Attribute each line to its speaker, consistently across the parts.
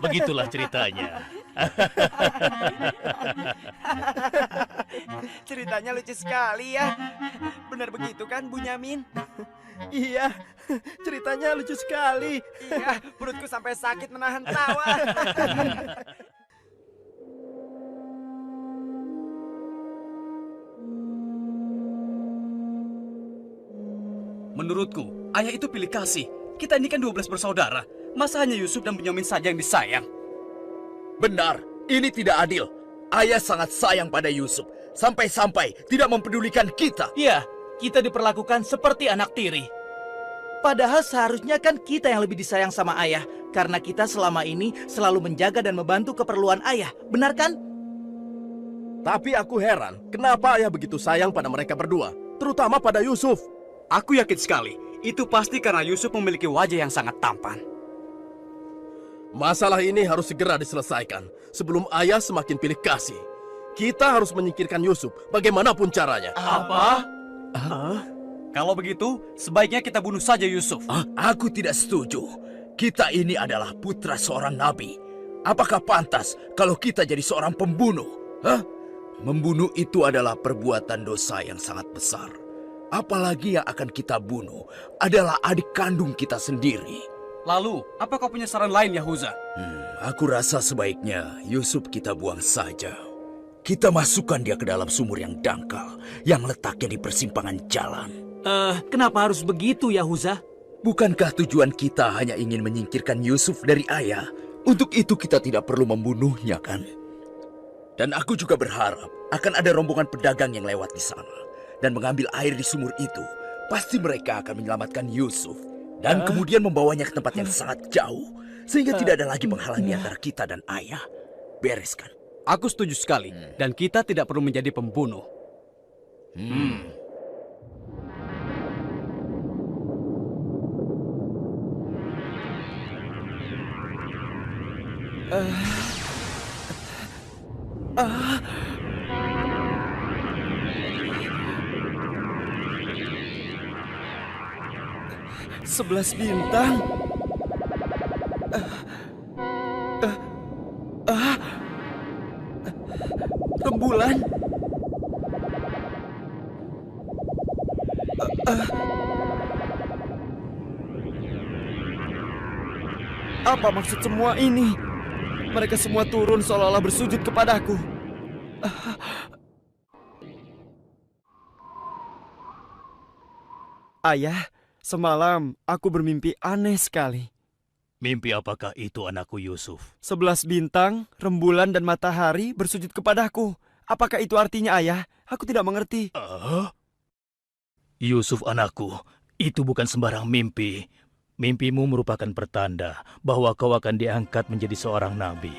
Speaker 1: Begitulah ceritanya.
Speaker 2: Ceritanya lucu sekali ya. Benar begitu kan, Bunyamin?
Speaker 3: Iya, ceritanya lucu sekali.
Speaker 2: Iya, perutku sampai sakit menahan tawa.
Speaker 4: Menurutku, ayah itu pilih kasih. Kita ini kan 12 bersaudara. Masa hanya Yusuf dan Bunyamin saja yang disayang?
Speaker 5: Benar, ini tidak adil. Ayah sangat sayang pada Yusuf. Sampai-sampai tidak mempedulikan kita.
Speaker 6: Iya, kita diperlakukan seperti anak tiri. Padahal seharusnya kan kita yang lebih disayang sama ayah. Karena kita selama ini selalu menjaga dan membantu keperluan ayah. Benar kan?
Speaker 3: Tapi aku heran, kenapa ayah begitu sayang pada mereka berdua, terutama pada Yusuf.
Speaker 4: Aku yakin sekali, itu pasti karena Yusuf memiliki wajah yang sangat tampan.
Speaker 3: Masalah ini harus segera diselesaikan sebelum ayah semakin pilih kasih. Kita harus menyingkirkan Yusuf bagaimanapun caranya.
Speaker 4: Apa? Kalau begitu, sebaiknya kita bunuh saja Yusuf.
Speaker 5: Aku tidak setuju. Kita ini adalah putra seorang nabi. Apakah pantas kalau kita jadi seorang pembunuh? Membunuh itu adalah perbuatan dosa yang sangat besar. Apalagi yang akan kita bunuh adalah adik kandung kita sendiri.
Speaker 4: Lalu, apa kau punya saran lain, Yahuza?
Speaker 5: Aku rasa sebaiknya Yusuf kita buang saja. Kita masukkan dia ke dalam sumur yang dangkal, yang letaknya di persimpangan jalan.
Speaker 6: Kenapa harus begitu, Yahuza?
Speaker 5: Bukankah tujuan kita hanya ingin menyingkirkan Yusuf dari ayah? Untuk itu kita tidak perlu membunuhnya, kan? Dan aku juga berharap akan ada rombongan pedagang yang lewat di sana dan mengambil air di sumur itu. Pasti mereka akan menyelamatkan Yusuf dan kemudian membawanya ke tempat yang sangat jauh, sehingga tidak ada lagi penghalang di antara kita dan ayah. Beres kan?
Speaker 4: Aku setuju sekali, dan kita tidak perlu menjadi pembunuh.
Speaker 3: Sebelas bintang. Rembulan. Apa maksud semua ini? Mereka semua turun seolah-olah bersujud kepadaku. Ayah, semalam aku bermimpi aneh sekali.
Speaker 1: Mimpi apakah itu anakku Yusuf?
Speaker 3: 11 bintang, rembulan dan matahari bersujud kepadaku. Apakah itu artinya, ayah? Aku tidak mengerti.
Speaker 1: Yusuf anakku, itu bukan sembarang mimpi. Mimpimu merupakan pertanda bahwa kau akan diangkat menjadi seorang nabi.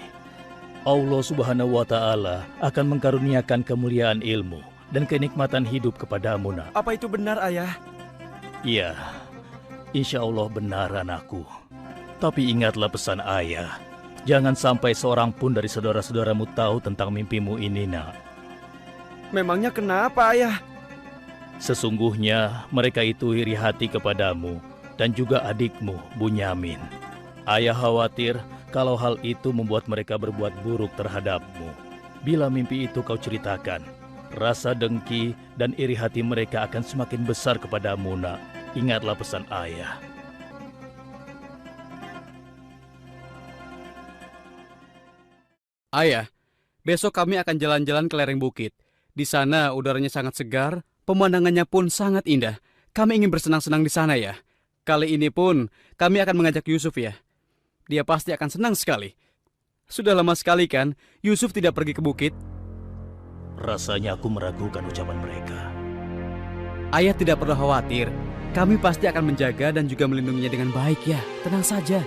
Speaker 1: Allah Subhanahu wa Ta'ala akan mengkaruniakan kemuliaan ilmu dan kenikmatan hidup kepadamu, nak.
Speaker 3: Apa itu benar, ayah?
Speaker 1: Iya, insya Allah benar anakku. Tapi ingatlah pesan ayah. Jangan sampai seorang pun dari saudara-saudaramu tahu tentang mimpimu ini, nak.
Speaker 3: Memangnya kenapa, ayah?
Speaker 1: Sesungguhnya mereka itu iri hati kepadamu dan juga adikmu, Bunyamin. Ayah khawatir kalau hal itu membuat mereka berbuat buruk terhadapmu. Bila mimpi itu kau ceritakan, rasa dengki dan iri hati mereka akan semakin besar kepadamu, nak. Ingatlah pesan ayah.
Speaker 4: Ayah, besok kami akan jalan-jalan ke lereng bukit. Di sana udaranya sangat segar, pemandangannya pun sangat indah. Kami ingin bersenang-senang di sana ya. Kali ini pun kami akan mengajak Yusuf ya. Dia pasti akan senang sekali. Sudah lama sekali kan Yusuf tidak pergi ke bukit.
Speaker 1: Rasanya aku meragukan ucapan mereka.
Speaker 4: Ayah tidak perlu khawatir. Kami pasti akan menjaga dan juga melindunginya dengan baik ya. Tenang saja.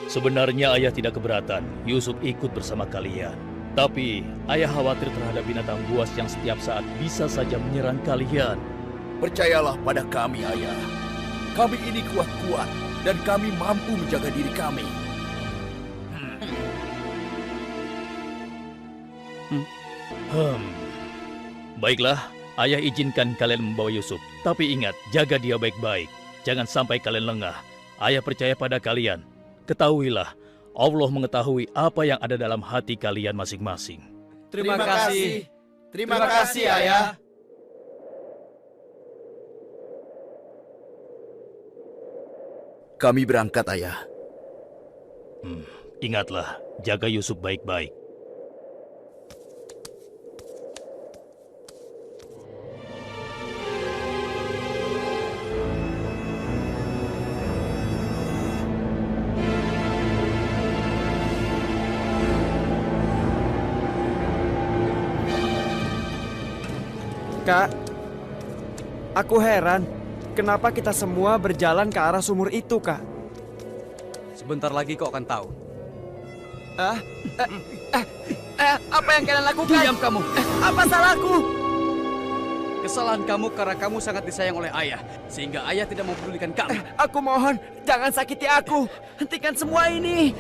Speaker 1: Sebenarnya ayah tidak keberatan Yusuf ikut bersama kalian. Tapi ayah khawatir terhadap binatang buas yang setiap saat bisa saja menyerang kalian.
Speaker 5: Percayalah pada kami, ayah. Kami ini kuat-kuat dan kami mampu menjaga diri kami.
Speaker 1: Baiklah, ayah izinkan kalian membawa Yusuf. Tapi ingat, jaga dia baik-baik. Jangan sampai kalian lengah. Ayah percaya pada kalian. ketahuilah, Allah mengetahui apa yang ada dalam hati kalian masing-masing.
Speaker 2: Terima kasih. Terima kasih, Ayah.
Speaker 5: Kami berangkat, Ayah.
Speaker 1: Ingatlah, jaga Yusuf baik-baik.
Speaker 7: Kak, aku heran, kenapa kita semua berjalan ke arah sumur itu, Kak?
Speaker 4: Sebentar lagi kau akan tahu.
Speaker 7: Apa yang kalian lakukan?
Speaker 4: Diam kamu.
Speaker 7: Apa salahku?
Speaker 4: Kesalahan kamu karena kamu sangat disayang oleh ayah, sehingga ayah tidak mempedulikan kamu.
Speaker 7: Aku mohon, jangan sakiti aku. Hentikan semua ini.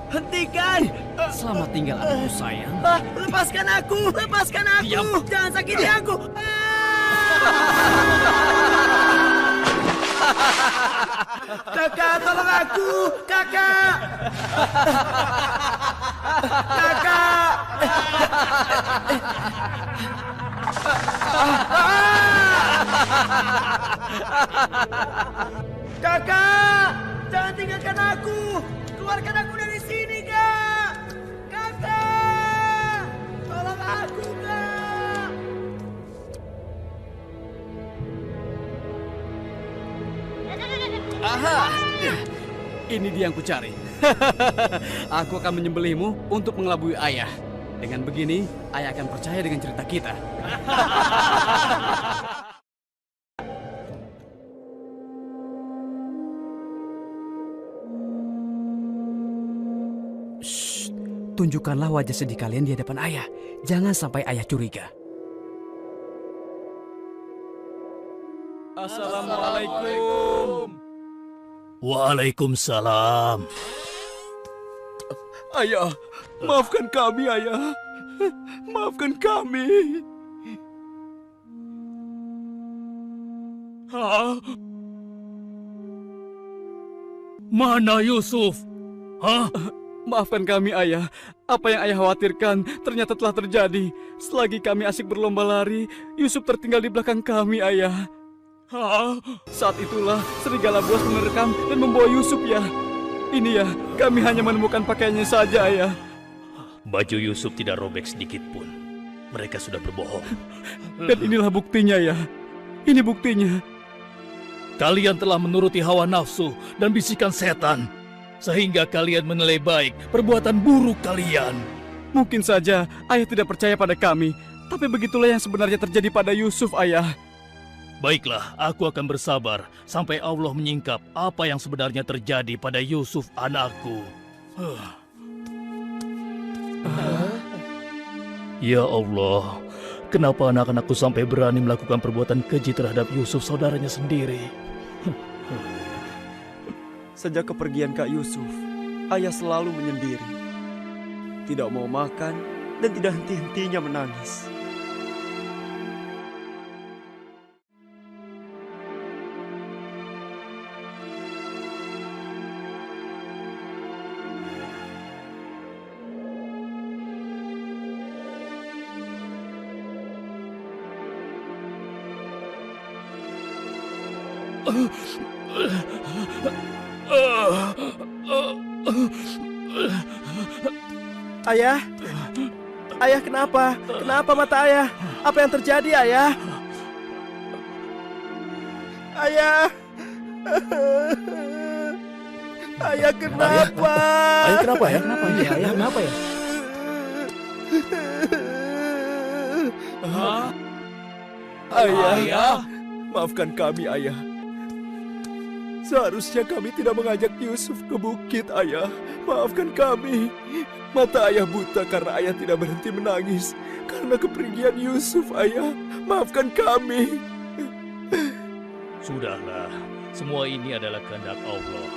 Speaker 7: Hentikan.
Speaker 4: Selamat tinggal anakku sayang.
Speaker 7: Lepaskan aku. Lepaskan aku.
Speaker 4: Diam.
Speaker 7: Jangan sakiti aku. Kakak, tolong aku. Kakak. Kakak. Kakak, jangan tinggalkan aku. Keluarkan aku dari sini, Kak. Kakak, tolong aku, Kak.
Speaker 4: Aha! Ini dia yang kucari. Aku akan menyembelihmu untuk mengelabui ayah. Dengan begini, ayah akan percaya dengan cerita kita. Shh, tunjukkanlah wajah sedih kalian di hadapan ayah. Jangan sampai ayah curiga. Assalamualaikum.
Speaker 1: Waalaikumsalam.
Speaker 7: Ayah, maafkan kami, Ayah. Maafkan kami.
Speaker 1: Mana Yusuf? Hah?
Speaker 4: Maafkan kami, ayah. Apa yang ayah khawatirkan ternyata telah terjadi. Selagi kami asik berlomba lari, Yusuf tertinggal di belakang kami, ayah. Saat itulah serigala buas menerkam dan membawa Yusuf, ya. Ini ya, kami hanya menemukan pakaiannya saja, ayah.
Speaker 1: Baju Yusuf tidak robek sedikit pun. Mereka sudah berbohong.
Speaker 4: Dan inilah buktinya, ya. Ini buktinya.
Speaker 1: Kalian telah menuruti hawa nafsu dan bisikan setan. Sehingga kalian menilai baik perbuatan buruk kalian.
Speaker 4: Mungkin saja ayah tidak percaya pada kami. Tapi begitulah yang sebenarnya terjadi pada Yusuf, ayah.
Speaker 1: Baiklah, aku akan bersabar sampai Allah menyingkap apa yang sebenarnya terjadi pada Yusuf anakku. Ya Allah, kenapa anak-anakku sampai berani melakukan perbuatan keji terhadap Yusuf saudaranya sendiri?
Speaker 7: Sejak kepergian Kak Yusuf, ayah selalu menyendiri. Tidak mau makan dan tidak henti-hentinya menangis. Ayah? Ayah kenapa? Kenapa mata ayah? Apa yang terjadi, ayah? Ayah? Ayah kenapa?
Speaker 3: Ayah kenapa ya?
Speaker 7: Kenapa ya? Ayah kenapa ya? Ayah, maafkan kami, ayah. Seharusnya kami tidak mengajak Yusuf ke bukit, ayah. Maafkan kami. Mata ayah buta karena ayah tidak berhenti menangis. Karena kepergian Yusuf, ayah. Maafkan kami.
Speaker 1: Sudahlah, semua ini adalah kehendak Allah.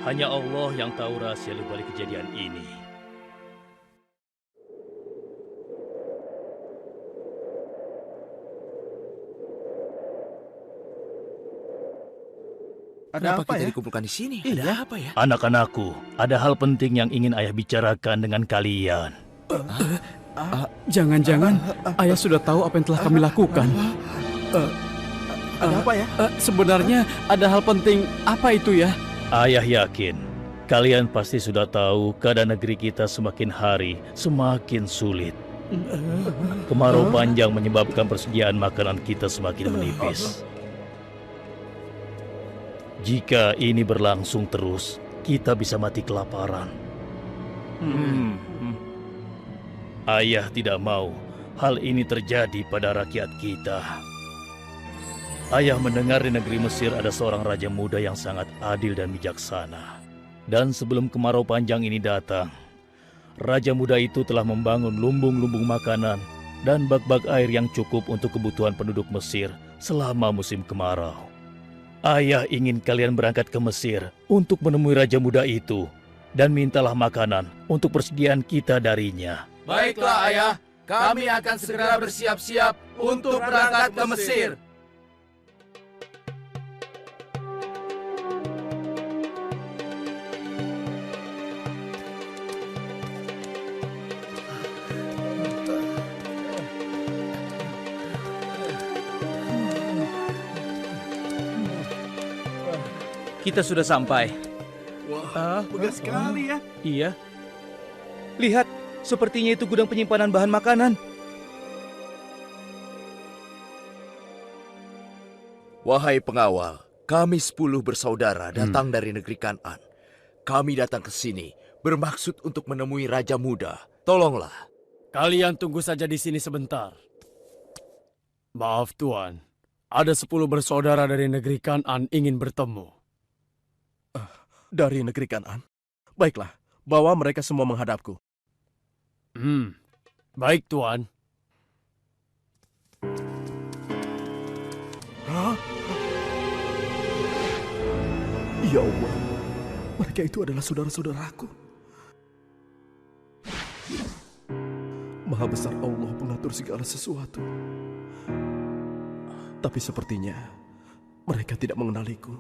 Speaker 1: Hanya Allah yang tahu rahasia di balik kejadian ini.
Speaker 3: Ada
Speaker 5: Kenapa
Speaker 3: apa
Speaker 5: kita
Speaker 3: ya?
Speaker 5: dikumpulkan di sini?
Speaker 3: Iya.
Speaker 5: Ada apa ya?
Speaker 1: Anak-anakku, ada hal penting yang ingin ayah bicarakan dengan kalian.
Speaker 4: Jangan-jangan ayah sudah tahu apa yang telah kami lakukan.
Speaker 3: Ada apa ya?
Speaker 4: Sebenarnya ada hal penting apa itu ya?
Speaker 1: Ayah yakin kalian pasti sudah tahu keadaan negeri kita semakin hari semakin sulit. Kemarau panjang menyebabkan persediaan makanan kita semakin menipis. Jika ini berlangsung terus, kita bisa mati kelaparan. Ayah tidak mau hal ini terjadi pada rakyat kita. Ayah mendengar di negeri Mesir ada seorang raja muda yang sangat adil dan bijaksana. Dan sebelum kemarau panjang ini datang, raja muda itu telah membangun lumbung-lumbung makanan dan bak-bak air yang cukup untuk kebutuhan penduduk Mesir selama musim kemarau. Ayah ingin kalian berangkat ke Mesir untuk menemui raja muda itu dan mintalah makanan untuk persediaan kita darinya.
Speaker 3: Baiklah ayah, kami akan segera bersiap-siap untuk berangkat ke Mesir.
Speaker 6: Kita sudah sampai.
Speaker 3: Wah, megah sekali ya.
Speaker 6: Iya. Lihat, sepertinya itu gudang penyimpanan bahan makanan.
Speaker 5: Wahai pengawal, kami 10 bersaudara datang dari negeri Kan'an. Kami datang ke sini bermaksud untuk menemui Raja Muda. Tolonglah.
Speaker 7: Kalian tunggu saja di sini sebentar. Maaf Tuan, ada 10 bersaudara dari negeri Kan'an ingin bertemu.
Speaker 3: Dari negeri Kan'an. Baiklah, bawa mereka semua menghadapku.
Speaker 7: Baik Tuan.
Speaker 3: Hah? Ya Allah, mereka itu adalah saudara-saudaraku. Maha besar Allah pengatur segala sesuatu. Tapi sepertinya mereka tidak mengenaliku.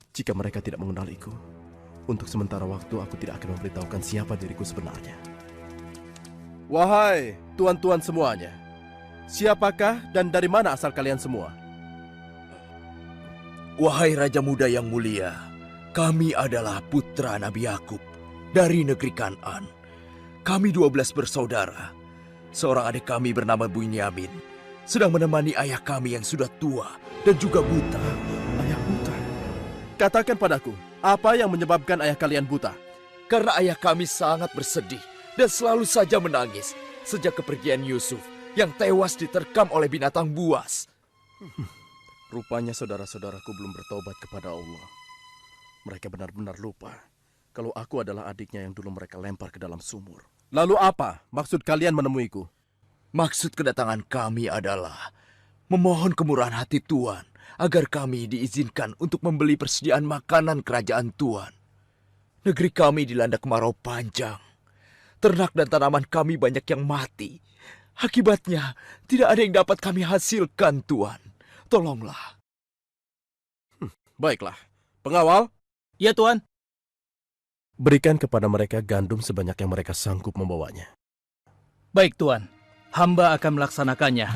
Speaker 3: Jika mereka tidak mengenaliku, untuk sementara waktu aku tidak akan memberitahukan siapa diriku sebenarnya. Wahai tuan-tuan semuanya, siapakah dan dari mana asal kalian semua?
Speaker 5: Wahai Raja Muda yang mulia, kami adalah putra Nabi Yakub dari negeri Kan'an. Kami 12 bersaudara. Seorang adik kami bernama Bunyamin sedang menemani ayah kami yang sudah tua dan juga buta.
Speaker 3: Ayah buta. Katakan padaku, apa yang menyebabkan ayah kalian buta?
Speaker 5: Karena ayah kami sangat bersedih dan selalu saja menangis sejak kepergian Yusuf yang tewas diterkam oleh binatang buas.
Speaker 3: Rupanya saudara-saudaraku belum bertobat kepada Allah. Mereka benar-benar lupa kalau aku adalah adiknya yang dulu mereka lempar ke dalam sumur. Lalu apa maksud kalian menemuiku?
Speaker 5: Maksud kedatangan kami adalah memohon kemurahan hati Tuan agar kami diizinkan untuk membeli persediaan makanan kerajaan Tuan. Negeri kami dilanda kemarau panjang. Ternak dan tanaman kami banyak yang mati. Akibatnya, tidak ada yang dapat kami hasilkan, Tuan. Tolonglah.
Speaker 3: Baiklah, pengawal,
Speaker 6: Ya Tuan.
Speaker 3: berikan kepada mereka gandum sebanyak yang mereka sanggup membawanya.
Speaker 6: Baik Tuan, hamba akan melaksanakannya.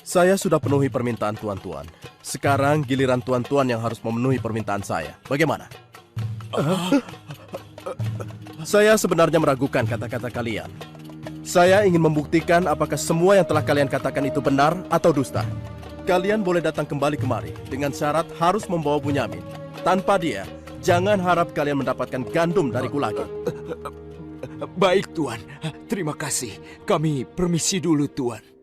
Speaker 3: Saya sudah penuhi permintaan tuan-tuan. Sekarang giliran tuan-tuan yang harus memenuhi permintaan saya. Bagaimana? Saya sebenarnya meragukan kata-kata kalian. Saya ingin membuktikan apakah semua yang telah kalian katakan itu benar atau dusta. Kalian boleh datang kembali kemari dengan syarat harus membawa Bunyamin. Tanpa dia, jangan harap kalian mendapatkan gandum dariku lagi.
Speaker 5: Baik, Tuan. Terima kasih. Kami permisi dulu, Tuan.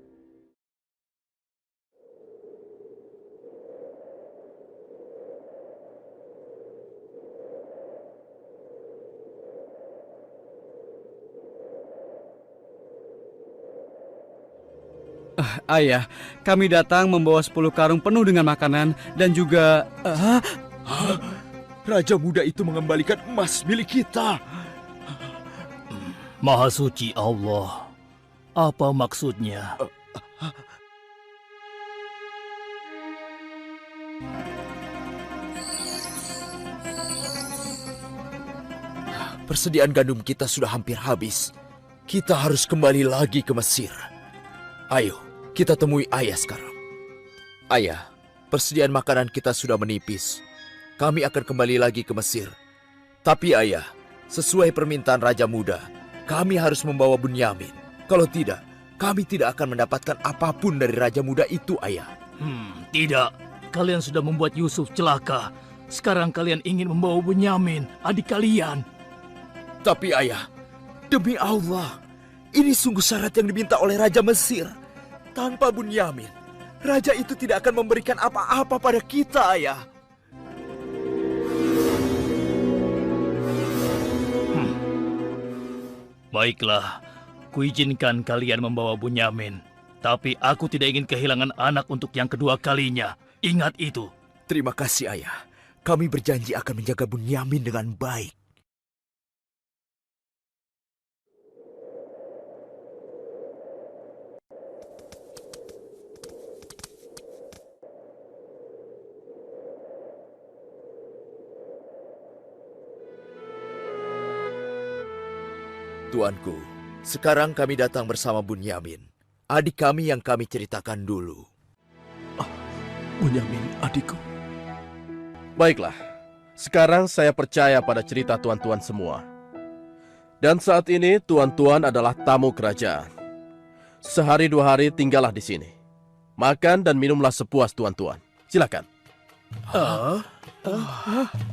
Speaker 4: Ayah, kami datang membawa 10 karung penuh dengan makanan dan juga...
Speaker 5: Raja muda itu mengembalikan emas milik kita.
Speaker 1: Maha suci Allah. Apa maksudnya?
Speaker 5: Persediaan gandum kita sudah hampir habis. Kita harus kembali lagi ke Mesir. Ayo, kita temui ayah sekarang. Ayah, persediaan makanan kita sudah menipis. Kami akan kembali lagi ke Mesir. Tapi ayah, sesuai permintaan Raja Muda, kami harus membawa Bunyamin. Kalau tidak, kami tidak akan mendapatkan apapun dari Raja Muda itu, ayah.
Speaker 1: Tidak. Kalian sudah membuat Yusuf celaka. Sekarang kalian ingin membawa Bunyamin, adik kalian.
Speaker 5: Tapi ayah, demi Allah, ini sungguh syarat yang diminta oleh Raja Mesir. Tanpa Bunyamin, Raja itu tidak akan memberikan apa-apa pada kita, ayah.
Speaker 1: Baiklah, kuizinkan kalian membawa Bunyamin. Tapi aku tidak ingin kehilangan anak untuk yang kedua kalinya. Ingat itu.
Speaker 5: Terima kasih, ayah. Kami berjanji akan menjaga Bunyamin dengan baik. Tuanku, sekarang kami datang bersama Bunyamin, adik kami yang kami ceritakan dulu.
Speaker 3: Bunyamin, adikku. Baiklah, sekarang saya percaya pada cerita tuan-tuan semua. Dan saat ini tuan-tuan adalah tamu kerajaan. Sehari 2 hari tinggallah di sini. Makan dan minumlah sepuas tuan-tuan. Silakan.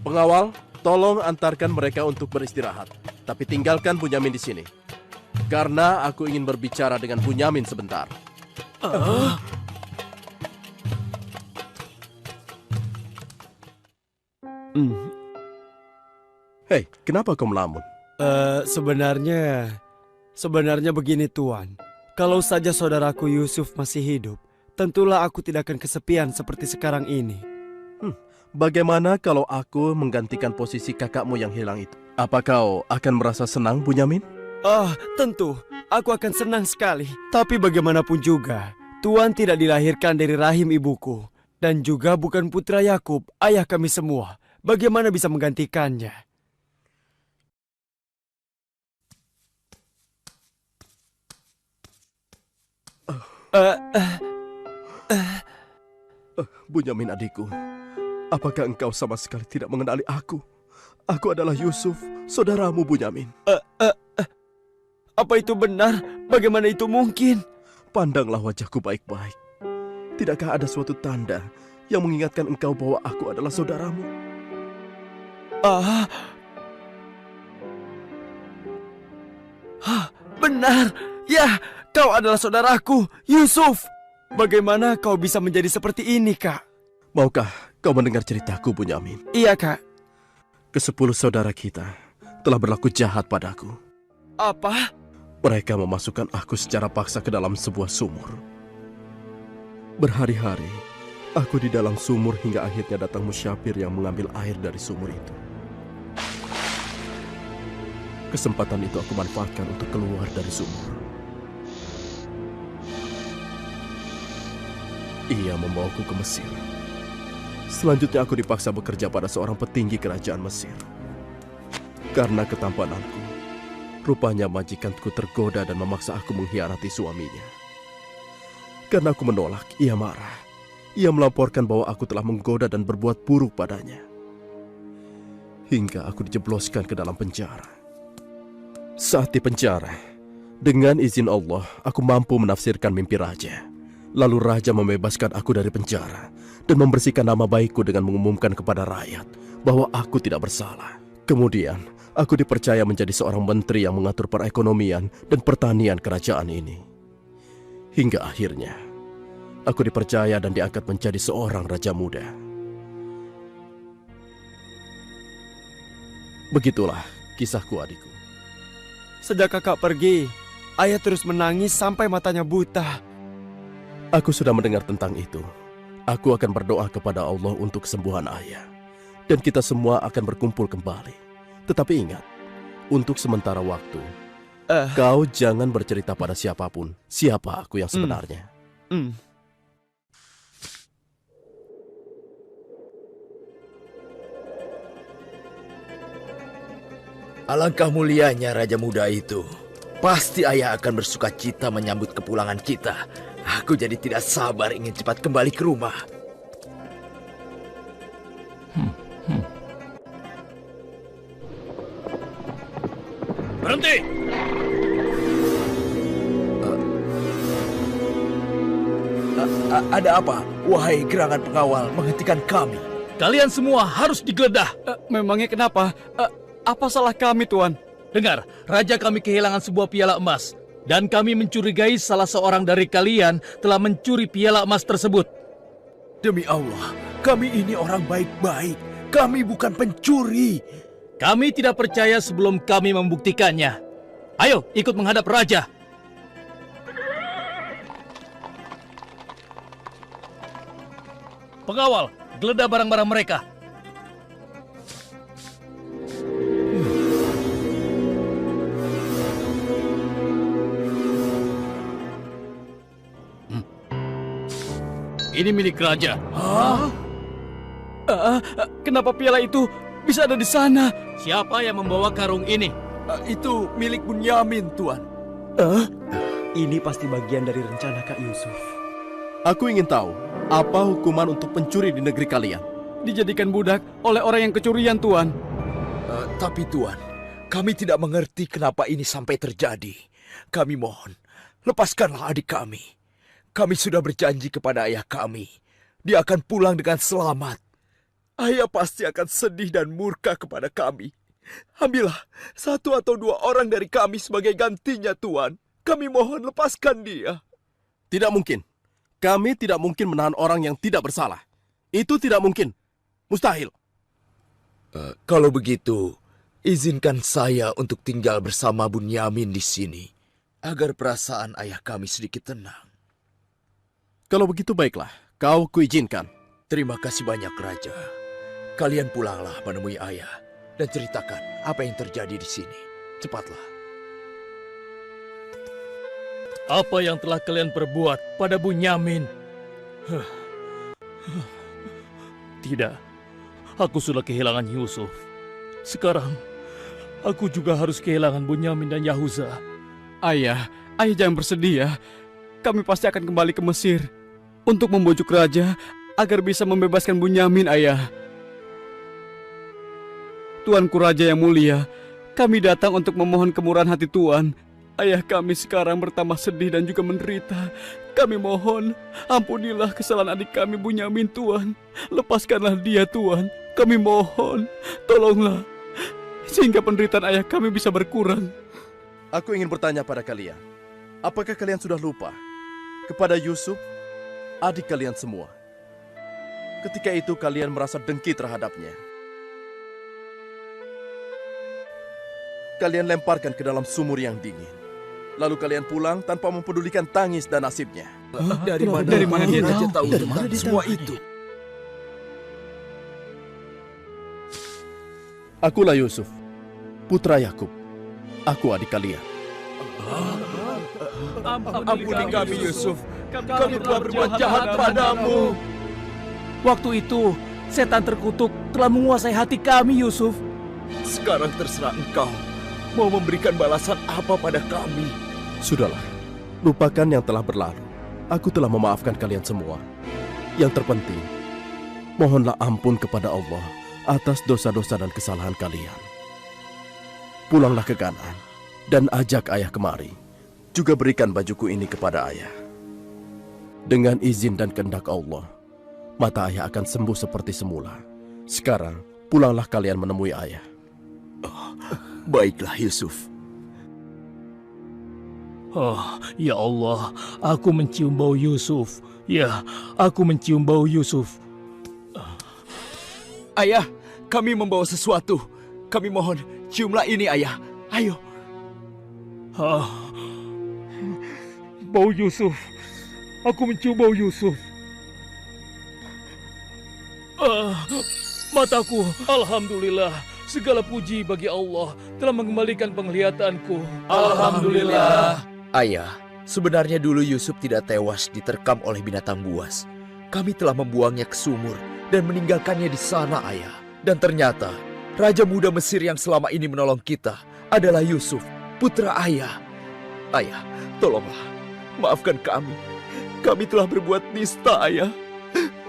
Speaker 3: Pengawal, tolong antarkan mereka untuk beristirahat. Tapi tinggalkan Bunyamin di sini. Karena aku ingin berbicara dengan Bunyamin sebentar. Hei, kenapa kau melamun?
Speaker 7: Sebenarnya begini Tuan. Kalau saja saudaraku Yusuf masih hidup, tentulah aku tidak akan kesepian seperti sekarang ini.
Speaker 3: Bagaimana kalau aku menggantikan posisi kakakmu yang hilang itu? Apa kau akan merasa senang, Bunyamin?
Speaker 7: Tentu. Aku akan senang sekali. Tapi bagaimanapun juga, Tuan tidak dilahirkan dari rahim ibuku. Dan juga bukan putra Yakub, ayah kami semua. Bagaimana bisa menggantikannya?
Speaker 3: Bunyamin adikku, apakah engkau sama sekali tidak mengenali aku? Aku adalah Yusuf, saudaramu Bunyamin.
Speaker 7: Apa itu benar? Bagaimana itu mungkin?
Speaker 3: Pandanglah wajahku baik-baik. Tidakkah ada suatu tanda yang mengingatkan engkau bahwa aku adalah saudaramu?
Speaker 7: Benar. Ya, kau adalah saudaraku, Yusuf. Bagaimana kau bisa menjadi seperti ini, Kak?
Speaker 3: Maukah kau mendengar ceritaku, Bunyamin?
Speaker 7: Iya, Kak.
Speaker 3: Ke-10 saudara kita telah berlaku jahat padaku.
Speaker 7: Apa?
Speaker 3: Mereka memasukkan aku secara paksa ke dalam sebuah sumur. Berhari-hari, aku di dalam sumur hingga akhirnya datang musyafir yang mengambil air dari sumur itu. Kesempatan itu aku manfaatkan untuk keluar dari sumur. Ia membawaku ke Mesir. Selanjutnya aku dipaksa bekerja pada seorang petinggi kerajaan Mesir. Karena ketampananku, rupanya majikanku tergoda dan memaksa aku mengkhianati suaminya. Karena aku menolak, ia marah. Ia melaporkan bahwa aku telah menggoda dan berbuat buruk padanya. Hingga aku dijebloskan ke dalam penjara. Saat di penjara, dengan izin Allah, aku mampu menafsirkan mimpi raja. Lalu raja membebaskan aku dari penjara dan membersihkan nama baikku dengan mengumumkan kepada rakyat bahwa aku tidak bersalah. Kemudian, aku dipercaya menjadi seorang menteri yang mengatur perekonomian dan pertanian kerajaan ini. Hingga akhirnya, aku dipercaya dan diangkat menjadi seorang raja muda. Begitulah kisahku, adikku.
Speaker 7: Sejak kakak pergi, ayah terus menangis sampai matanya buta.
Speaker 3: Aku sudah mendengar tentang itu. Aku akan berdoa kepada Allah untuk kesembuhan ayah. Dan kita semua akan berkumpul kembali. Tetapi ingat, untuk sementara waktu, Kau jangan bercerita pada siapapun siapa aku yang sebenarnya.
Speaker 5: Alangkah mulianya Raja Muda itu. Pasti ayah akan bersuka cita menyambut kepulangan kita. Aku jadi tidak sabar ingin cepat kembali ke rumah.
Speaker 1: Berhenti!
Speaker 5: Ada apa? Wahai gerangan pengawal, menghentikan kami.
Speaker 1: Kalian semua harus digeledah.
Speaker 4: Memangnya kenapa? Apa salah kami, Tuan?
Speaker 1: Dengar, raja kami kehilangan sebuah piala emas. Dan kami mencurigai salah seorang dari kalian telah mencuri piala emas tersebut.
Speaker 5: Demi Allah, kami ini orang baik-baik. Kami bukan pencuri.
Speaker 1: Kami tidak percaya sebelum kami membuktikannya. Ayo, ikut menghadap raja. Pengawal, geledah barang-barang mereka. Ini milik raja.
Speaker 4: Kenapa piala itu bisa ada di sana?
Speaker 1: Siapa yang membawa karung ini?
Speaker 7: Itu milik Bunyamin, Tuan.
Speaker 2: Ini pasti bagian dari rencana Kak Yusuf.
Speaker 3: Aku ingin tahu apa hukuman untuk pencuri di negeri kalian.
Speaker 4: Dijadikan budak oleh orang yang kecurian, Tuan.
Speaker 5: Tapi Tuan, kami tidak mengerti kenapa ini sampai terjadi. Kami mohon, lepaskanlah adik kami. Kami sudah berjanji kepada ayah kami. Dia akan pulang dengan selamat. Ayah pasti akan sedih dan murka kepada kami. Ambillah 1 atau 2 orang dari kami sebagai gantinya, Tuan. Kami mohon lepaskan dia.
Speaker 3: Tidak mungkin. Kami tidak mungkin menahan orang yang tidak bersalah. Itu tidak mungkin. Mustahil.
Speaker 5: Kalau begitu, izinkan saya untuk tinggal bersama Bunyamin di sini. Agar perasaan ayah kami sedikit tenang.
Speaker 3: Kalau begitu baiklah, kau kuizinkan.
Speaker 5: Terima kasih banyak, Raja. Kalian pulanglah menemui ayah dan ceritakan apa yang terjadi di sini. Cepatlah.
Speaker 1: Apa yang telah kalian perbuat pada Bunyamin? Tidak, aku sudah kehilangan Yusuf. Sekarang, aku juga harus kehilangan Bunyamin dan Yahuza.
Speaker 4: Ayah jangan bersedih ya. Kami pasti akan kembali ke Mesir untuk membujuk raja agar bisa membebaskan Bunyamin, ayah. Tuanku Raja yang mulia, kami datang untuk memohon kemurahan hati Tuan. Ayah kami sekarang bertambah sedih dan juga menderita. Kami mohon, ampunilah kesalahan adik kami Bunyamin, Tuan. Lepaskanlah dia, Tuan. Kami mohon, tolonglah, sehingga penderitaan ayah kami bisa berkurang.
Speaker 3: Aku ingin bertanya pada kalian. Apakah kalian sudah lupa kepada Yusuf, adik kalian semua? Ketika itu kalian merasa dengki terhadapnya. Kalian lemparkan ke dalam sumur yang dingin. Lalu kalian pulang tanpa mempedulikan tangis dan nasibnya.
Speaker 5: Dari mana dia Raja tahu tentang semua itu?
Speaker 3: Akulah Yusuf, putra Yakub. Aku adik kalian.
Speaker 7: Ampuni kami, Yusuf. Kami telah berbuat jahat padamu.
Speaker 6: Waktu itu, setan terkutuk telah menguasai hati kami, Yusuf.
Speaker 5: Sekarang terserah engkau. Mau memberikan balasan apa pada kami?
Speaker 3: Sudahlah, lupakan yang telah berlalu. Aku telah memaafkan kalian semua. Yang terpenting, mohonlah ampun kepada Allah atas dosa-dosa dan kesalahan kalian. Pulanglah ke Kanaan dan ajak ayah kemari. Juga berikan bajuku ini kepada ayah. Dengan izin dan kehendak Allah, mata ayah akan sembuh seperti semula. Sekarang, pulanglah kalian menemui ayah.
Speaker 5: Baiklah, Yusuf.
Speaker 1: Oh, ya Allah, aku mencium bau Yusuf. Ya, aku mencium bau Yusuf.
Speaker 7: Ayah, kami membawa sesuatu. Kami mohon, ciumlah ini, ayah. Ayo.
Speaker 1: Bau Yusuf. Aku mencium bau Yusuf. Mataku, alhamdulillah. Segala puji bagi Allah telah mengembalikan penglihatanku.
Speaker 4: Alhamdulillah.
Speaker 5: Ayah, sebenarnya dulu Yusuf tidak tewas diterkam oleh binatang buas. Kami telah membuangnya ke sumur dan meninggalkannya di sana, Ayah. Dan ternyata, Raja Muda Mesir yang selama ini menolong kita adalah Yusuf, putra Ayah. Ayah, tolonglah, maafkan kami. Kami telah berbuat nista, Ayah.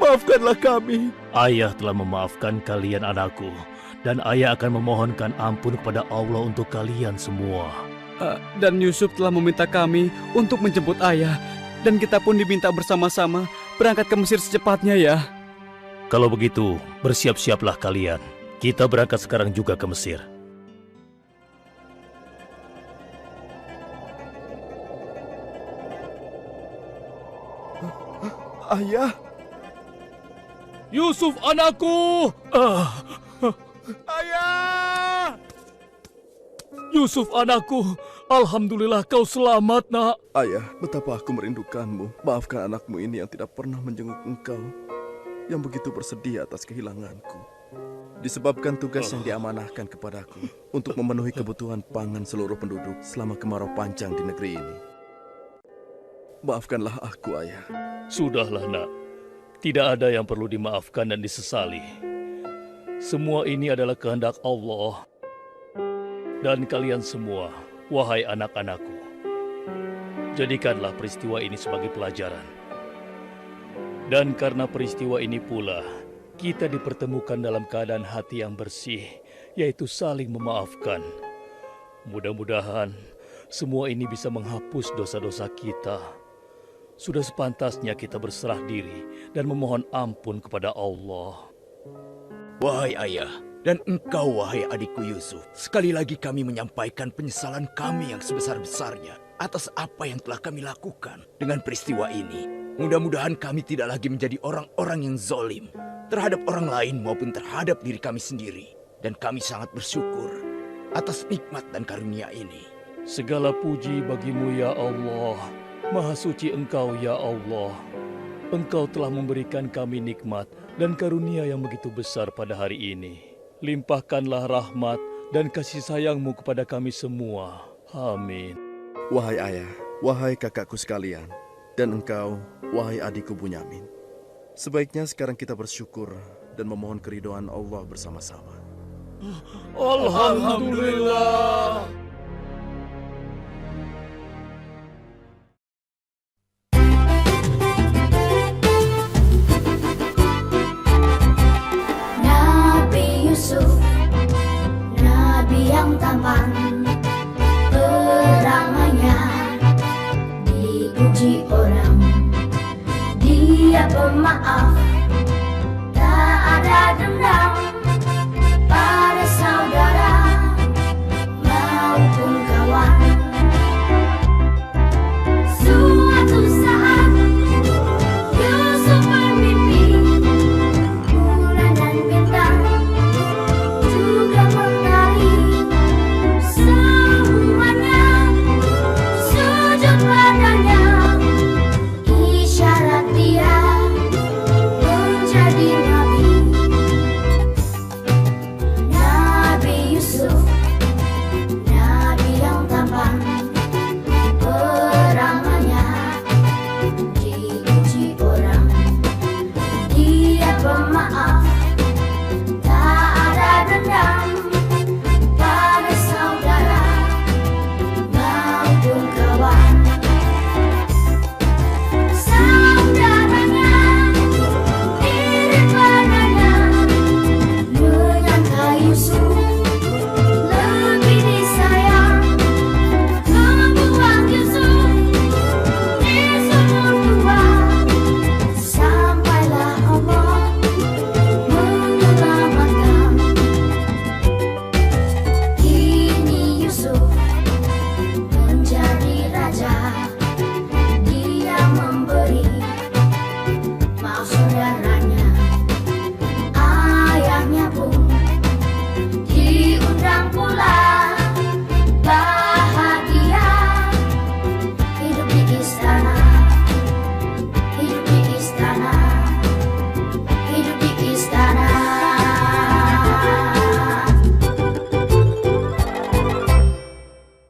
Speaker 5: Maafkanlah kami.
Speaker 1: Ayah telah memaafkan kalian anakku, dan ayah akan memohonkan ampun kepada Allah untuk kalian semua.
Speaker 4: Dan Yusuf telah meminta kami untuk menjemput ayah. Dan kita pun diminta bersama-sama berangkat ke Mesir secepatnya ya.
Speaker 1: Kalau begitu, bersiap-siaplah kalian. Kita berangkat sekarang juga ke Mesir.
Speaker 3: Ayah,
Speaker 1: Yusuf anakku!
Speaker 3: ayah!
Speaker 1: Yusuf anakku, alhamdulillah kau selamat nak.
Speaker 3: Ayah, betapa aku merindukanmu. Maafkan anakmu ini yang tidak pernah menjenguk engkau, yang begitu bersedih atas kehilanganku. Disebabkan tugas yang diamanahkan kepadaku untuk memenuhi kebutuhan pangan seluruh penduduk selama kemarau panjang di negeri ini. Maafkanlah aku, Ayah.
Speaker 1: Sudahlah nak, tidak ada yang perlu dimaafkan dan disesali. Semua ini adalah kehendak Allah. Dan kalian semua, wahai anak-anakku, jadikanlah peristiwa ini sebagai pelajaran. Dan karena peristiwa ini pula, kita dipertemukan dalam keadaan hati yang bersih, yaitu saling memaafkan. Mudah-mudahan semua ini bisa menghapus dosa-dosa kita. Sudah sepantasnya kita berserah diri dan memohon ampun kepada Allah.
Speaker 5: Wahai ayah, dan engkau wahai adikku Yusuf, sekali lagi kami menyampaikan penyesalan kami yang sebesar-besarnya atas apa yang telah kami lakukan dengan peristiwa ini. Mudah-mudahan kami tidak lagi menjadi orang-orang yang zalim terhadap orang lain maupun terhadap diri kami sendiri. Dan kami sangat bersyukur atas nikmat dan karunia ini.
Speaker 1: Segala puji bagimu ya Allah. Maha suci Engkau ya Allah. Engkau telah memberikan kami nikmat dan karunia yang begitu besar pada hari ini. Limpahkanlah rahmat dan kasih sayang-Mu kepada kami semua. Amin.
Speaker 3: Wahai ayah, wahai kakakku sekalian, dan engkau, wahai adikku Bunyamin. Sebaiknya sekarang kita bersyukur dan memohon keridhaan Allah bersama-sama.
Speaker 1: Alhamdulillah.
Speaker 8: Nabi Yusuf, Nabi yang tampan, perangannya dipuji orang. Dia pemaaf, tak ada dendam.